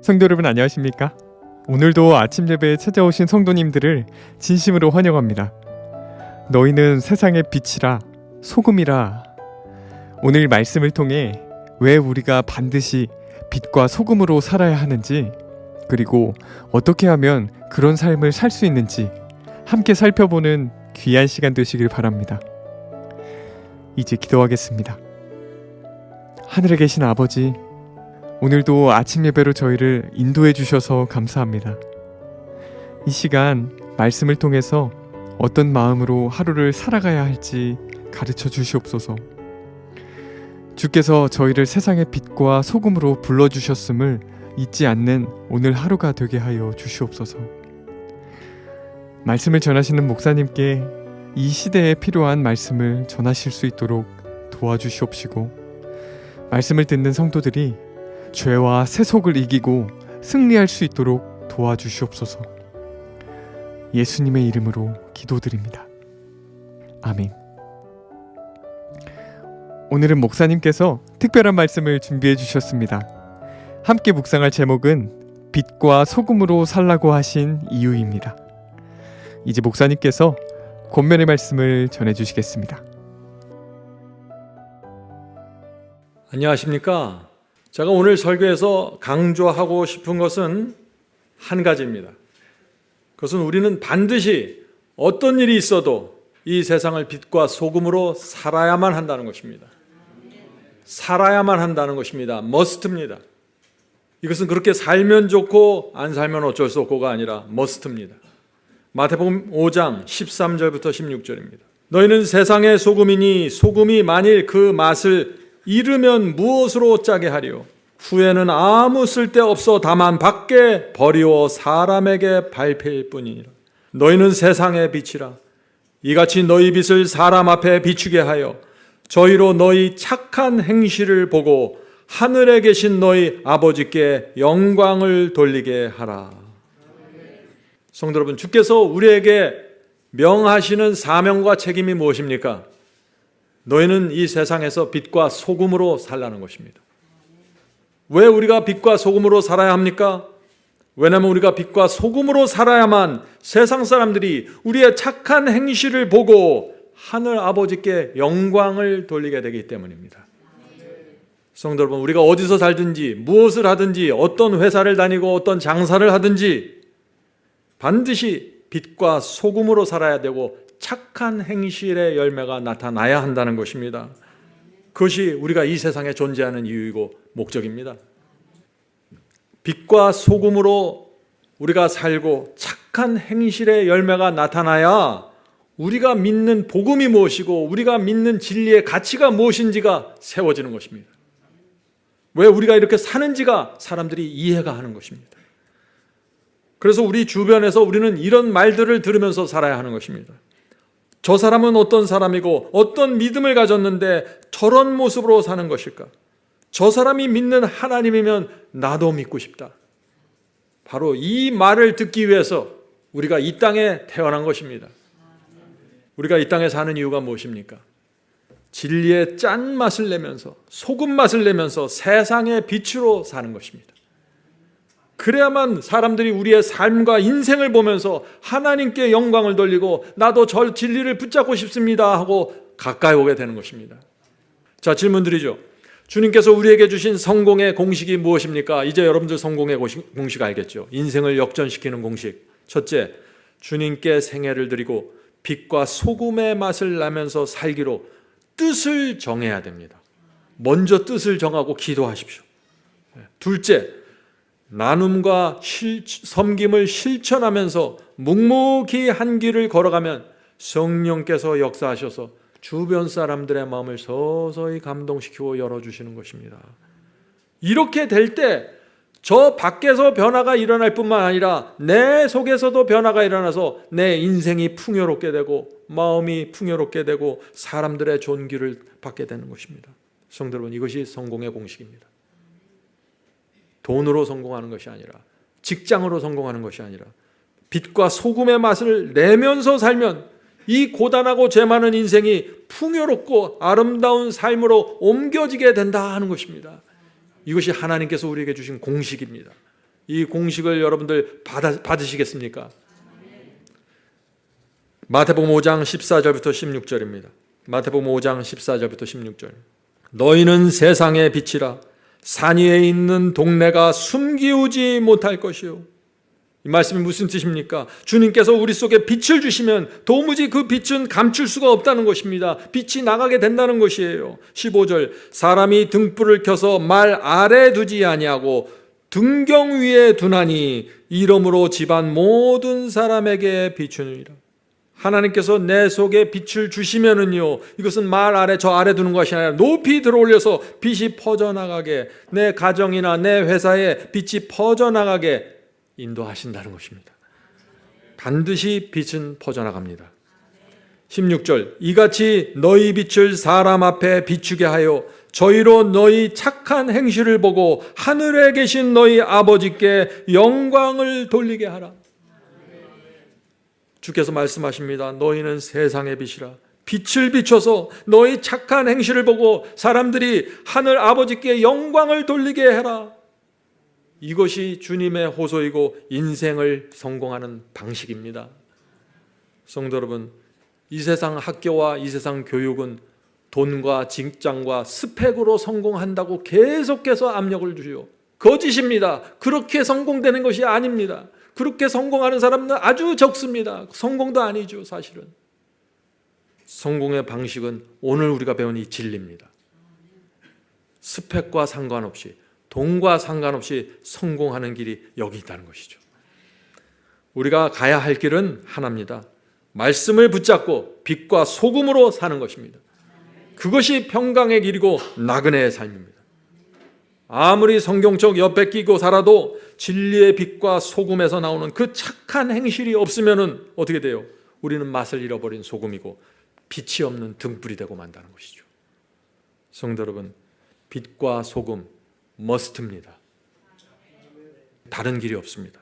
성도 여러분 안녕하십니까? 오늘도 아침 예배에 찾아오신 성도님들을 진심으로 환영합니다. 너희는 세상의 빛이라 소금이라. 오늘 말씀을 통해 왜 우리가 반드시 빛과 소금으로 살아야 하는지, 그리고 어떻게 하면 그런 삶을 살 수 있는지 함께 살펴보는 귀한 시간 되시길 바랍니다. 이제 기도하겠습니다. 하늘에 계신 아버지, 오늘도 아침 예배로 저희를 인도해 주셔서 감사합니다. 이 시간 말씀을 통해서 어떤 마음으로 하루를 살아가야 할지 가르쳐 주시옵소서. 주께서 저희를 세상의 빛과 소금으로 불러주셨음을 잊지 않는 오늘 하루가 되게 하여 주시옵소서. 말씀을 전하시는 목사님께 이 시대에 필요한 말씀을 전하실 수 있도록 도와주시옵시고, 말씀을 듣는 성도들이 죄와 세속을 이기고 승리할 수 있도록 도와주시옵소서. 예수님의 이름으로 기도드립니다. 아멘. 오늘은 목사님께서 특별한 말씀을 준비해 주셨습니다. 함께 묵상할 제목은 빛과 소금으로 살라고 하신 이유입니다. 이제 목사님께서 권면의 말씀을 전해 주시겠습니다. 안녕하십니까? 제가 오늘 설교에서 강조하고 싶은 것은 한 가지입니다. 그것은 우리는 반드시 어떤 일이 있어도 이 세상을 빛과 소금으로 살아야만 한다는 것입니다. 살아야만 한다는 것입니다. must입니다. 이것은 그렇게 살면 좋고 안 살면 어쩔 수 없고가 아니라 must입니다. 마태복음 5장 13절부터 16절입니다. 너희는 세상의 소금이니 소금이 만일 그 맛을 잃으면 무엇으로 짜게 하리요? 후에는 아무 쓸데없어 다만 밖에 버리워 사람에게 밟힐 뿐이니라. 너희는 세상의 빛이라. 이같이 너희 빛을 사람 앞에 비추게 하여 저희로 너희 착한 행실을 보고 하늘에 계신 너희 아버지께 영광을 돌리게 하라. 성도 여러분, 주께서 우리에게 명하시는 사명과 책임이 무엇입니까? 너희는 이 세상에서 빛과 소금으로 살라는 것입니다. 왜 우리가 빛과 소금으로 살아야 합니까? 왜냐하면 우리가 빛과 소금으로 살아야만 세상 사람들이 우리의 착한 행실을 보고 하늘 아버지께 영광을 돌리게 되기 때문입니다. 성도 여러분, 우리가 어디서 살든지 무엇을 하든지 어떤 회사를 다니고 어떤 장사를 하든지 반드시 빛과 소금으로 살아야 되고 착한 행실의 열매가 나타나야 한다는 것입니다. 그것이 우리가 이 세상에 존재하는 이유이고 목적입니다. 빛과 소금으로 우리가 살고 착한 행실의 열매가 나타나야 우리가 믿는 복음이 무엇이고 우리가 믿는 진리의 가치가 무엇인지가 세워지는 것입니다. 왜 우리가 이렇게 사는지가 사람들이 이해가 하는 것입니다. 그래서 우리 주변에서 우리는 이런 말들을 들으면서 살아야 하는 것입니다. 저 사람은 어떤 사람이고 어떤 믿음을 가졌는데 저런 모습으로 사는 것일까? 저 사람이 믿는 하나님이면 나도 믿고 싶다. 바로 이 말을 듣기 위해서 우리가 이 땅에 태어난 것입니다. 우리가 이 땅에 사는 이유가 무엇입니까? 진리의 짠맛을 내면서 소금 맛을 내면서 세상의 빛으로 사는 것입니다. 그래야만 사람들이 우리의 삶과 인생을 보면서 하나님께 영광을 돌리고 나도 저 진리를 붙잡고 싶습니다 하고 가까이 오게 되는 것입니다. 자, 질문 드리죠. 주님께서 우리에게 주신 성공의 공식이 무엇입니까? 이제 여러분들 성공의 공식 알겠죠? 인생을 역전시키는 공식. 첫째, 주님께 생애를 드리고 빛과 소금의 맛을 나면서 살기로 뜻을 정해야 됩니다. 먼저 뜻을 정하고 기도하십시오. 둘째, 나눔과 섬김을 실천하면서 묵묵히 한 길을 걸어가면 성령께서 역사하셔서 주변 사람들의 마음을 서서히 감동시키고 열어주시는 것입니다. 이렇게 될 때 저 밖에서 변화가 일어날 뿐만 아니라 내 속에서도 변화가 일어나서 내 인생이 풍요롭게 되고 마음이 풍요롭게 되고 사람들의 존귀를 받게 되는 것입니다. 성도 여러분, 이것이 성공의 공식입니다. 돈으로 성공하는 것이 아니라 직장으로 성공하는 것이 아니라 빛과 소금의 맛을 내면서 살면 이 고단하고 죄 많은 인생이 풍요롭고 아름다운 삶으로 옮겨지게 된다 하는 것입니다. 이것이 하나님께서 우리에게 주신 공식입니다. 이 공식을 여러분들 받으시겠습니까? 마태복음 5장 14절부터 16절입니다. 마태복음 5장 14절부터 16절. 너희는 세상의 빛이라. 산 위에 있는 동네가 숨기우지 못할 것이요. 이 말씀이 무슨 뜻입니까? 주님께서 우리 속에 빛을 주시면 도무지 그 빛은 감출 수가 없다는 것입니다. 빛이 나가게 된다는 것이에요. 15절. 사람이 등불을 켜서 말 아래 두지 아니하고 등경 위에 두나니 이러므로 집안 모든 사람에게 비추느니라. 하나님께서 내 속에 빛을 주시면은요, 이것은 말 아래 저 아래 두는 것이 아니라 높이 들어올려서 빛이 퍼져나가게, 내 가정이나 내 회사에 빛이 퍼져나가게 인도하신다는 것입니다. 반드시 빛은 퍼져나갑니다. 16절. 이같이 너희 빛을 사람 앞에 비추게 하여 저희로 너희 착한 행실을 보고 하늘에 계신 너희 아버지께 영광을 돌리게 하라. 주께서 말씀하십니다. 너희는 세상의 빛이라. 빛을 비춰서 너희 착한 행실을 보고 사람들이 하늘 아버지께 영광을 돌리게 해라. 이것이 주님의 호소이고 인생을 성공하는 방식입니다. 성도 여러분, 이 세상 학교와 이 세상 교육은 돈과 직장과 스펙으로 성공한다고 계속해서 압력을 주죠. 거짓입니다. 그렇게 성공되는 것이 아닙니다. 그렇게 성공하는 사람은 아주 적습니다. 성공도 아니죠, 사실은. 성공의 방식은 오늘 우리가 배운 이 진리입니다. 스펙과 상관없이, 돈과 상관없이 성공하는 길이 여기 있다는 것이죠. 우리가 가야 할 길은 하나입니다. 말씀을 붙잡고 빛과 소금으로 사는 것입니다. 그것이 평강의 길이고 나그네의 삶입니다. 아무리 성경적 옆에 끼고 살아도 진리의 빛과 소금에서 나오는 그 착한 행실이 없으면 어떻게 돼요? 우리는 맛을 잃어버린 소금이고 빛이 없는 등불이 되고 만다는 것이죠. 성도 여러분, 빛과 소금 머스트입니다. 다른 길이 없습니다.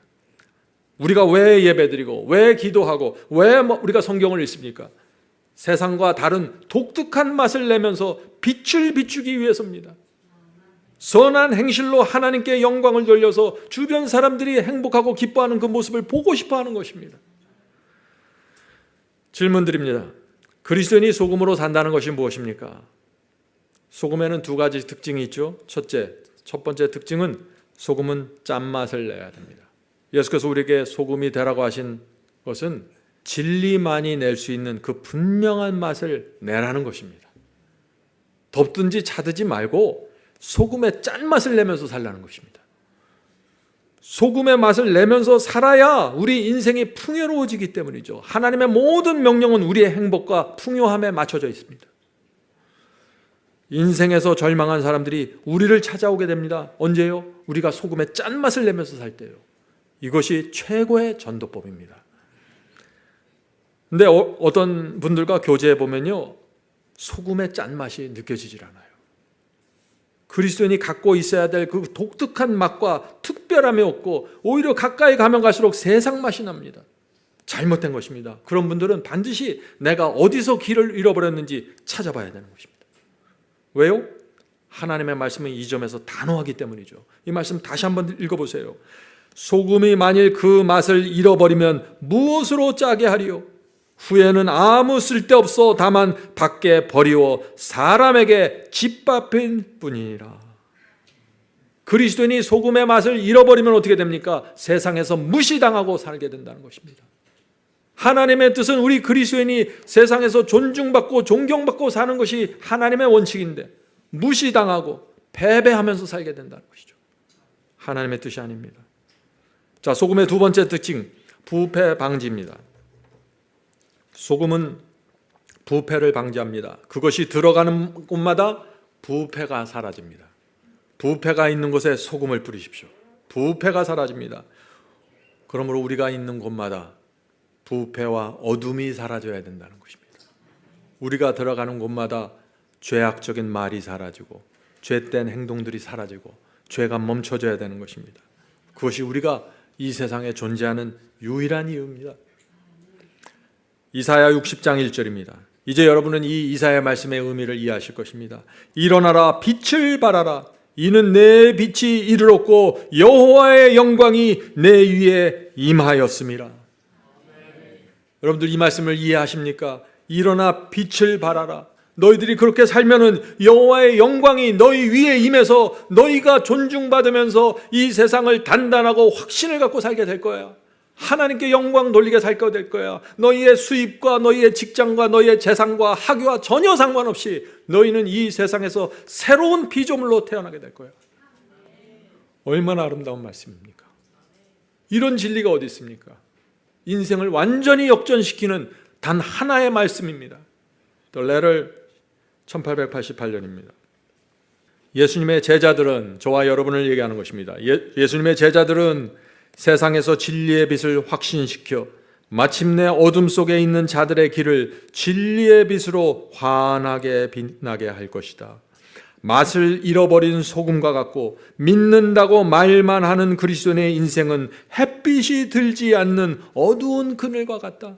우리가 왜 예배드리고 왜 기도하고 왜 우리가 성경을 읽습니까? 세상과 다른 독특한 맛을 내면서 빛을 비추기 위해서입니다. 선한 행실로 하나님께 영광을 돌려서 주변 사람들이 행복하고 기뻐하는 그 모습을 보고 싶어하는 것입니다. 질문 드립니다. 그리스도인이 소금으로 산다는 것이 무엇입니까? 소금에는 두 가지 특징이 있죠. 첫 번째 특징은 소금은 짠맛을 내야 됩니다. 예수께서 우리에게 소금이 되라고 하신 것은 진리만이 낼 수 있는 그 분명한 맛을 내라는 것입니다. 덥든지 차든지 말고 소금의 짠맛을 내면서 살라는 것입니다. 소금의 맛을 내면서 살아야 우리 인생이 풍요로워지기 때문이죠. 하나님의 모든 명령은 우리의 행복과 풍요함에 맞춰져 있습니다. 인생에서 절망한 사람들이 우리를 찾아오게 됩니다. 언제요? 우리가 소금의 짠맛을 내면서 살 때요. 이것이 최고의 전도법입니다. 근데 어떤 분들과 교제해 보면요, 소금의 짠맛이 느껴지질 않아요. 그리스도인이 갖고 있어야 될 그 독특한 맛과 특별함이 없고 오히려 가까이 가면 갈수록 세상 맛이 납니다. 잘못된 것입니다. 그런 분들은 반드시 내가 어디서 길을 잃어버렸는지 찾아봐야 되는 것입니다. 왜요? 하나님의 말씀은 이 점에서 단호하기 때문이죠. 이 말씀 다시 한번 읽어보세요. 소금이 만일 그 맛을 잃어버리면 무엇으로 짜게 하리요? 후에는 아무 쓸데없어 다만 밖에 버리워 사람에게 짓밟힌 뿐이니라. 그리스도인이 소금의 맛을 잃어버리면 어떻게 됩니까? 세상에서 무시당하고 살게 된다는 것입니다. 하나님의 뜻은 우리 그리스도인이 세상에서 존중받고 존경받고 사는 것이 하나님의 원칙인데 무시당하고 패배하면서 살게 된다는 것이죠. 하나님의 뜻이 아닙니다. 자, 소금의 두 번째 특징, 부패 방지입니다. 소금은 부패를 방지합니다. 그것이 들어가는 곳마다 부패가 사라집니다. 부패가 있는 곳에 소금을 뿌리십시오. 부패가 사라집니다. 그러므로 우리가 있는 곳마다 부패와 어둠이 사라져야 된다는 것입니다. 우리가 들어가는 곳마다 죄악적인 말이 사라지고 죄된 행동들이 사라지고 죄가 멈춰져야 되는 것입니다. 그것이 우리가 이 세상에 존재하는 유일한 이유입니다. 이사야 60장 1절입니다. 이제 여러분은 이 이사야 말씀의 의미를 이해하실 것입니다. 일어나라 빛을 발하라 이는 내 빛이 이르렀고 여호와의 영광이 내 위에 임하였음이라. 여러분들 이 말씀을 이해하십니까? 일어나 빛을 발하라. 너희들이 그렇게 살면은 여호와의 영광이 너희 위에 임해서 너희가 존중받으면서 이 세상을 단단하고 확신을 갖고 살게 될 거야. 하나님께 영광 돌리게 살 거 될 거야. 너희의 수입과 너희의 직장과 너희의 재산과 학위와 전혀 상관없이 너희는 이 세상에서 새로운 피조물로 태어나게 될 거야. 얼마나 아름다운 말씀입니까? 이런 진리가 어디 있습니까? 인생을 완전히 역전시키는 단 하나의 말씀입니다. The letter 1888년입니다. 예수님의 제자들은, 저와 여러분을 얘기하는 것입니다. 예수님의 제자들은 세상에서 진리의 빛을 확신시켜 마침내 어둠 속에 있는 자들의 길을 진리의 빛으로 환하게 빛나게 할 것이다. 맛을 잃어버린 소금과 같고 믿는다고 말만 하는 그리스도인의 인생은 햇빛이 들지 않는 어두운 그늘과 같다.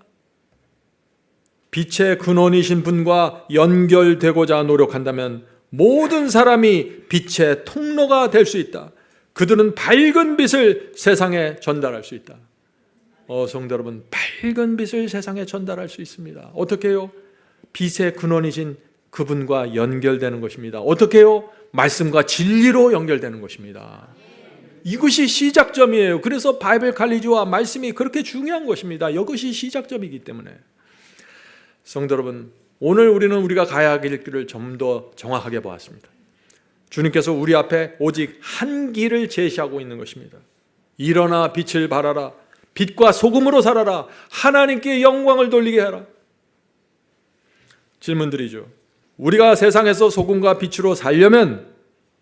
빛의 근원이신 분과 연결되고자 노력한다면 모든 사람이 빛의 통로가 될 수 있다. 그들은 밝은 빛을 세상에 전달할 수 있다. 성도 여러분, 밝은 빛을 세상에 전달할 수 있습니다. 어떻게 해요? 빛의 근원이신 그분과 연결되는 것입니다. 어떻게 해요? 말씀과 진리로 연결되는 것입니다. 이것이 시작점이에요. 그래서 바이블 칼리지와 말씀이 그렇게 중요한 것입니다. 이것이 시작점이기 때문에. 성도 여러분, 오늘 우리는 우리가 가야 할 길을 좀 더 정확하게 보았습니다. 주님께서 우리 앞에 오직 한 길을 제시하고 있는 것입니다. 일어나 빛을 발하라. 빛과 소금으로 살아라. 하나님께 영광을 돌리게 하라. 질문드리죠. 우리가 세상에서 소금과 빛으로 살려면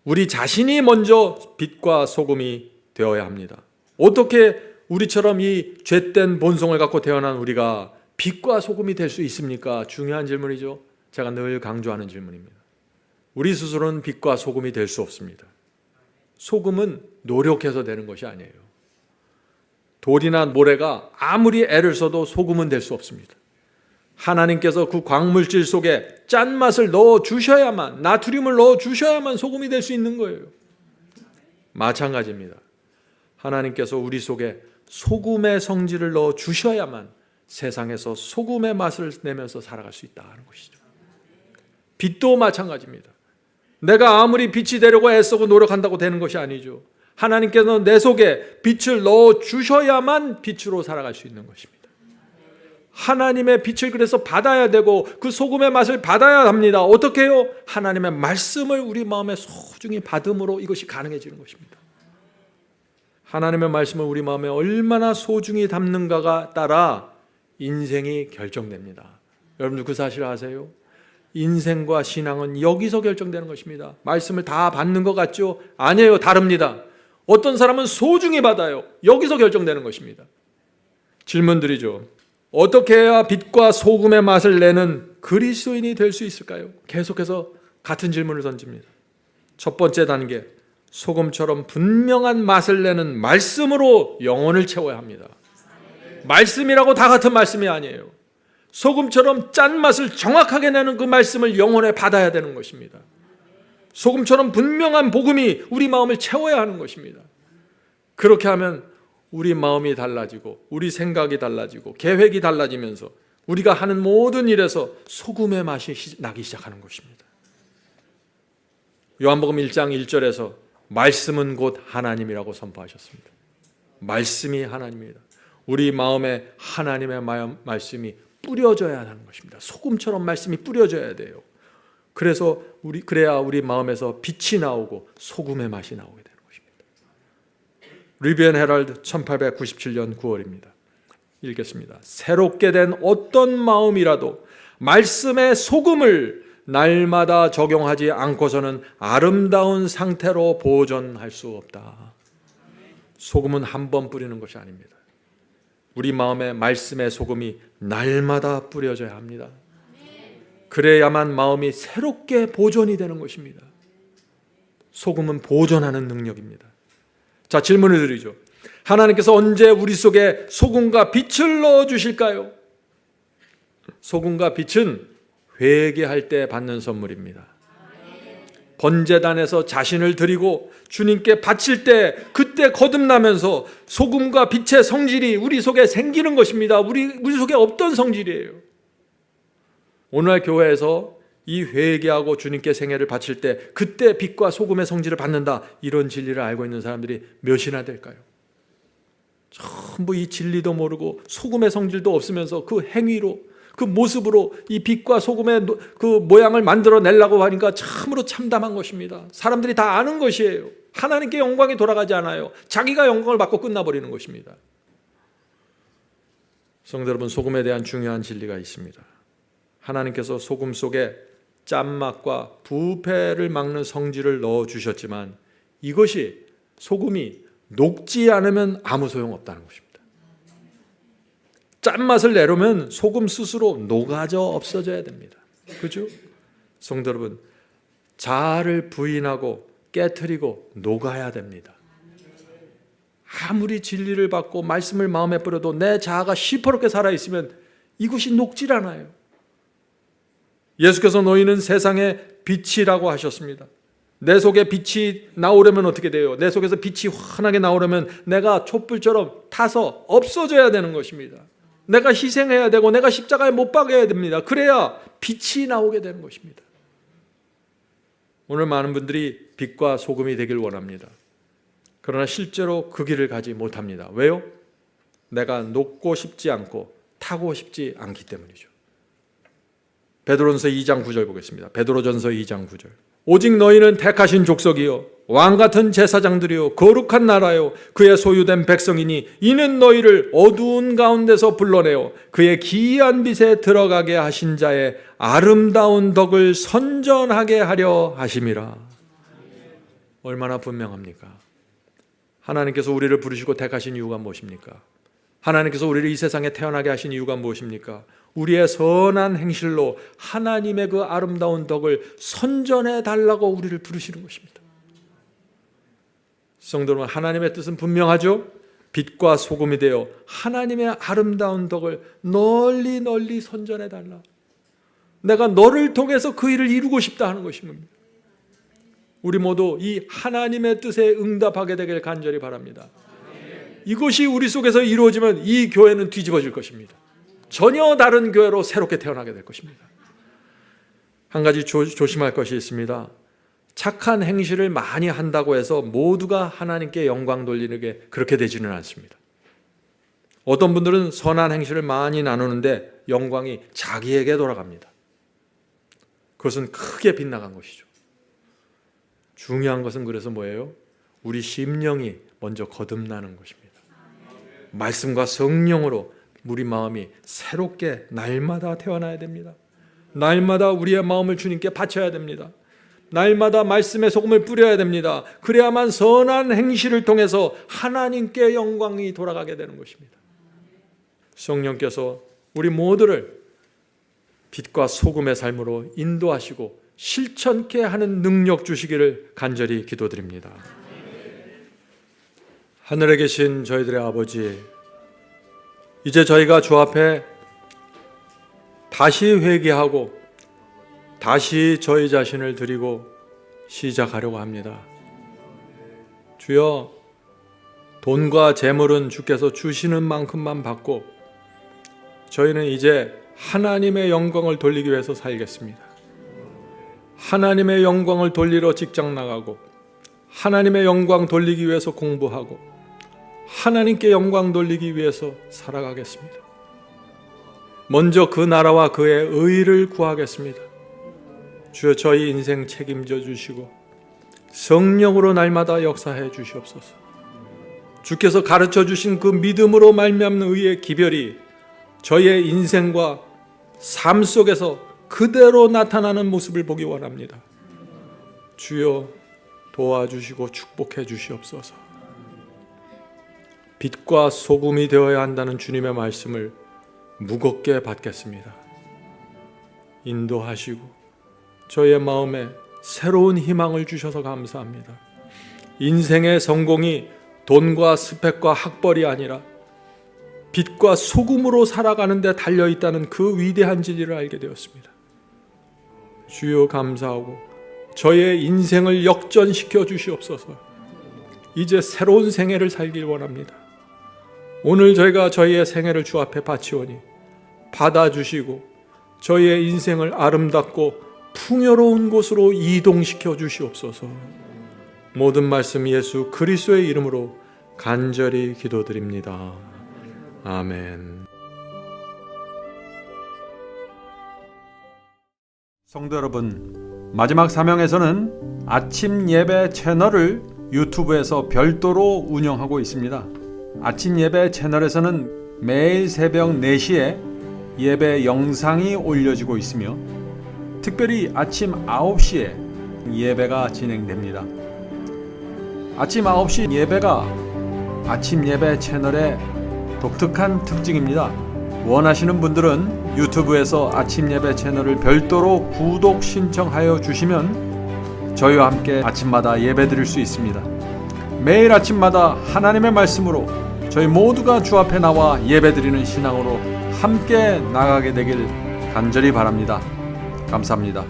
우리 자신이 먼저 빛과 소금이 되어야 합니다. 어떻게 우리처럼 이 죄된 본성을 갖고 태어난 우리가 빛과 소금이 될 수 있습니까? 중요한 질문이죠. 제가 늘 강조하는 질문입니다. 우리 스스로는 빛과 소금이 될 수 없습니다. 소금은 노력해서 되는 것이 아니에요. 돌이나 모래가 아무리 애를 써도 소금은 될 수 없습니다. 하나님께서 그 광물질 속에 짠맛을 넣어 주셔야만, 나트륨을 넣어 주셔야만 소금이 될 수 있는 거예요. 마찬가지입니다. 하나님께서 우리 속에 소금의 성질을 넣어 주셔야만 세상에서 소금의 맛을 내면서 살아갈 수 있다는 것이죠. 빛도 마찬가지입니다. 내가 아무리 빛이 되려고 애쓰고 노력한다고 되는 것이 아니죠. 하나님께서는 내 속에 빛을 넣어 주셔야만 빛으로 살아갈 수 있는 것입니다. 하나님의 빛을 그래서 받아야 되고 그 소금의 맛을 받아야 합니다. 어떻게 해요? 하나님의 말씀을 우리 마음에 소중히 받음으로 이것이 가능해지는 것입니다. 하나님의 말씀을 우리 마음에 얼마나 소중히 담는가가 따라 인생이 결정됩니다. 여러분들 그 사실 아세요? 인생과 신앙은 여기서 결정되는 것입니다. 말씀을 다 받는 것 같죠? 아니에요. 다릅니다. 어떤 사람은 소중히 받아요. 여기서 결정되는 것입니다. 질문드리죠. 어떻게 해야 빛과 소금의 맛을 내는 그리스도인이 될 수 있을까요? 계속해서 같은 질문을 던집니다. 첫 번째 단계, 소금처럼 분명한 맛을 내는 말씀으로 영혼을 채워야 합니다. 말씀이라고 다 같은 말씀이 아니에요. 소금처럼 짠맛을 정확하게 내는 그 말씀을 영혼에 받아야 되는 것입니다. 소금처럼 분명한 복음이 우리 마음을 채워야 하는 것입니다. 그렇게 하면 우리 마음이 달라지고 우리 생각이 달라지고 계획이 달라지면서 우리가 하는 모든 일에서 소금의 맛이 나기 시작하는 것입니다. 요한복음 1장 1절에서 말씀은 곧 하나님이라고 선포하셨습니다. 말씀이 하나님입니다. 우리 마음에 하나님의 말씀이 뿌려져야 하는 것입니다. 소금처럼 말씀이 뿌려져야 돼요. 그래야 우리 마음에서 빛이 나오고 소금의 맛이 나오게 되는 것입니다. 리뷰 앤 헤럴드 1897년 9월입니다. 읽겠습니다. 새롭게 된 어떤 마음이라도 말씀의 소금을 날마다 적용하지 않고서는 아름다운 상태로 보존할 수 없다. 소금은 한 번 뿌리는 것이 아닙니다. 우리 마음에 말씀의 소금이 날마다 뿌려져야 합니다. 그래야만 마음이 새롭게 보존이 되는 것입니다. 소금은 보존하는 능력입니다. 자, 질문을 드리죠. 하나님께서 언제 우리 속에 소금과 빛을 넣어 주실까요? 소금과 빛은 회개할 때 받는 선물입니다. 번제단에서 자신을 드리고 주님께 바칠 때 그때 거듭나면서 소금과 빛의 성질이 우리 속에 생기는 것입니다. 우리 속에 없던 성질이에요. 오늘날 교회에서 이 회개하고 주님께 생애를 바칠 때 그때 빛과 소금의 성질을 받는다, 이런 진리를 알고 있는 사람들이 몇이나 될까요? 전부 이 진리도 모르고 소금의 성질도 없으면서 그 행위로, 그 모습으로 이 빛과 소금의 그 모양을 만들어내려고 하니까 참으로 참담한 것입니다. 사람들이 다 아는 것이에요. 하나님께 영광이 돌아가지 않아요. 자기가 영광을 받고 끝나버리는 것입니다. 성도 여러분, 소금에 대한 중요한 진리가 있습니다. 하나님께서 소금 속에 짠맛과 부패를 막는 성질을 넣어주셨지만 이것이, 소금이 녹지 않으면 아무 소용없다는 것입니다. 짠맛을 내려면 소금 스스로 녹아져 없어져야 됩니다. 그죠? 성도 여러분, 자아를 부인하고 깨트리고 녹아야 됩니다. 아무리 진리를 받고 말씀을 마음에 뿌려도 내 자아가 시퍼렇게 살아있으면 이것이 녹질 않아요. 예수께서 너희는 세상의 빛이라고 하셨습니다. 내 속에 빛이 나오려면 어떻게 돼요? 내 속에서 빛이 환하게 나오려면 내가 촛불처럼 타서 없어져야 되는 것입니다. 내가 희생해야 되고 내가 십자가에 못 박아야 됩니다. 그래야 빛이 나오게 되는 것입니다. 오늘 많은 분들이 빛과 소금이 되길 원합니다. 그러나 실제로 그 길을 가지 못합니다. 왜요? 내가 녹고 싶지 않고 타고 싶지 않기 때문이죠. 베드로전서 2장 9절 보겠습니다. 베드로전서 2장 9절. 오직 너희는 택하신 족속이요 왕같은 제사장들이요 거룩한 나라요 그의 소유된 백성이니 이는 너희를 어두운 가운데서 불러내어 그의 기이한 빛에 들어가게 하신 자의 아름다운 덕을 선전하게 하려 하심이라. 얼마나 분명합니까? 하나님께서 우리를 부르시고 택하신 이유가 무엇입니까? 하나님께서 우리를 이 세상에 태어나게 하신 이유가 무엇입니까? 우리의 선한 행실로 하나님의 그 아름다운 덕을 선전해 달라고 우리를 부르시는 것입니다. 성도 여러분, 하나님의 뜻은 분명하죠? 빛과 소금이 되어 하나님의 아름다운 덕을 널리 널리 선전해 달라. 내가 너를 통해서 그 일을 이루고 싶다 하는 것입니다. 우리 모두 이 하나님의 뜻에 응답하게 되길 간절히 바랍니다. 이것이 우리 속에서 이루어지면 이 교회는 뒤집어질 것입니다. 전혀 다른 교회로 새롭게 태어나게 될 것입니다. 한 가지 조심할 것이 있습니다. 착한 행실을 많이 한다고 해서 모두가 하나님께 영광 돌리는 게 그렇게 되지는 않습니다. 어떤 분들은 선한 행실을 많이 나누는데 영광이 자기에게 돌아갑니다. 그것은 크게 빗나간 것이죠. 중요한 것은 그래서 뭐예요? 우리 심령이 먼저 거듭나는 것입니다. 말씀과 성령으로 우리 마음이 새롭게 날마다 태어나야 됩니다. 날마다 우리의 마음을 주님께 바쳐야 됩니다. 날마다 말씀의 소금을 뿌려야 됩니다. 그래야만 선한 행실을 통해서 하나님께 영광이 돌아가게 되는 것입니다. 성령께서 우리 모두를 빛과 소금의 삶으로 인도하시고 실천케 하는 능력 주시기를 간절히 기도드립니다. 하늘에 계신 저희들의 아버지, 이제 저희가 주 앞에 다시 회개하고 다시 저희 자신을 드리고 시작하려고 합니다. 주여, 돈과 재물은 주께서 주시는 만큼만 받고 저희는 이제 하나님의 영광을 돌리기 위해서 살겠습니다. 하나님의 영광을 돌리러 직장 나가고 하나님의 영광 돌리기 위해서 공부하고 하나님께 영광 돌리기 위해서 살아가겠습니다. 먼저 그 나라와 그의 의를 구하겠습니다. 주여, 저희 인생 책임져 주시고 성령으로 날마다 역사해 주시옵소서. 주께서 가르쳐 주신 그 믿음으로 말미암는 의의 기별이 저희의 인생과 삶 속에서 그대로 나타나는 모습을 보기 원합니다. 주여, 도와주시고 축복해 주시옵소서. 빛과 소금이 되어야 한다는 주님의 말씀을 무겁게 받겠습니다. 인도하시고 저희의 마음에 새로운 희망을 주셔서 감사합니다. 인생의 성공이 돈과 스펙과 학벌이 아니라 빛과 소금으로 살아가는 데 달려있다는 그 위대한 진리를 알게 되었습니다. 주여, 감사하고 저의 인생을 역전시켜 주시옵소서. 이제 새로운 생애를 살길 원합니다. 오늘 저희가 저희의 생애를 주 앞에 바치오니 받아주시고 저희의 인생을 아름답고 풍요로운 곳으로 이동시켜 주시옵소서. 모든 말씀 예수 그리스도의 이름으로 간절히 기도드립니다. 아멘. 성도 여러분, 마지막 사명에서는 아침 예배 채널을 유튜브에서 별도로 운영하고 있습니다. 아침 예배 채널에서는 매일 새벽 4시에 예배 영상이 올려지고 있으며 특별히 아침 9시에 예배가 진행됩니다. 아침 9시 예배가 아침 예배 채널의 독특한 특징입니다. 원하시는 분들은 유튜브에서 아침 예배 채널을 별도로 구독 신청하여 주시면 저희와 함께 아침마다 예배 드릴 수 있습니다. 매일 아침마다 하나님의 말씀으로 저희 모두가 주 앞에 나와 예배 드리는 신앙으로 함께 나가게 되길 간절히 바랍니다. 감사합니다.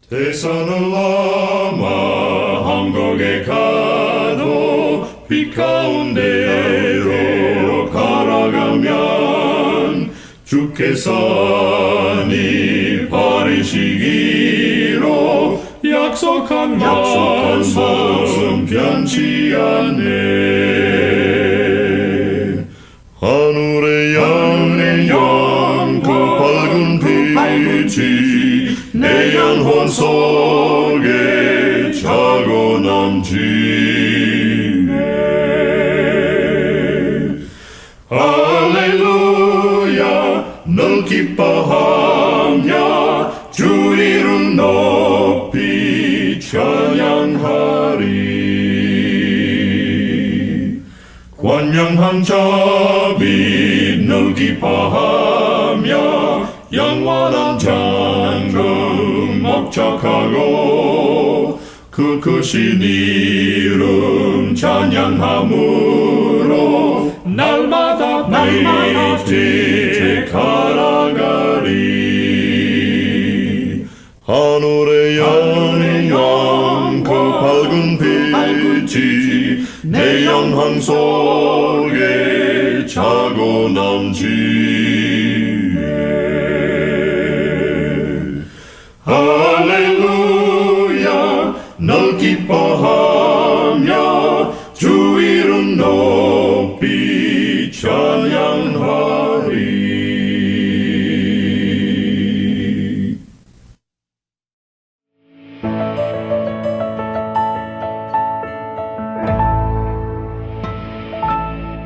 대산을 넘어 한국에 가도 빛 가운데로 걸어가면 주께서 네 버리시기로 약속한 말씀 변치 않네. 하늘의 양 그 밝은 빛이 내 영혼 속에 차고 넘치네. 할렐루야 늘 기뻐하며 주 이름 높이 찬양하리. 권명한 자비 늘 기뻐하며 영원한 장금 목적하고 그 크신 이름 찬양함으로 날마다 빛에 걸어가리. 하늘의 영광 그 밝은 빛이 내 영혼 속에 차고 넘치네. 할렐루야 늘 기뻐하며 주 이름 높이 찬양하리.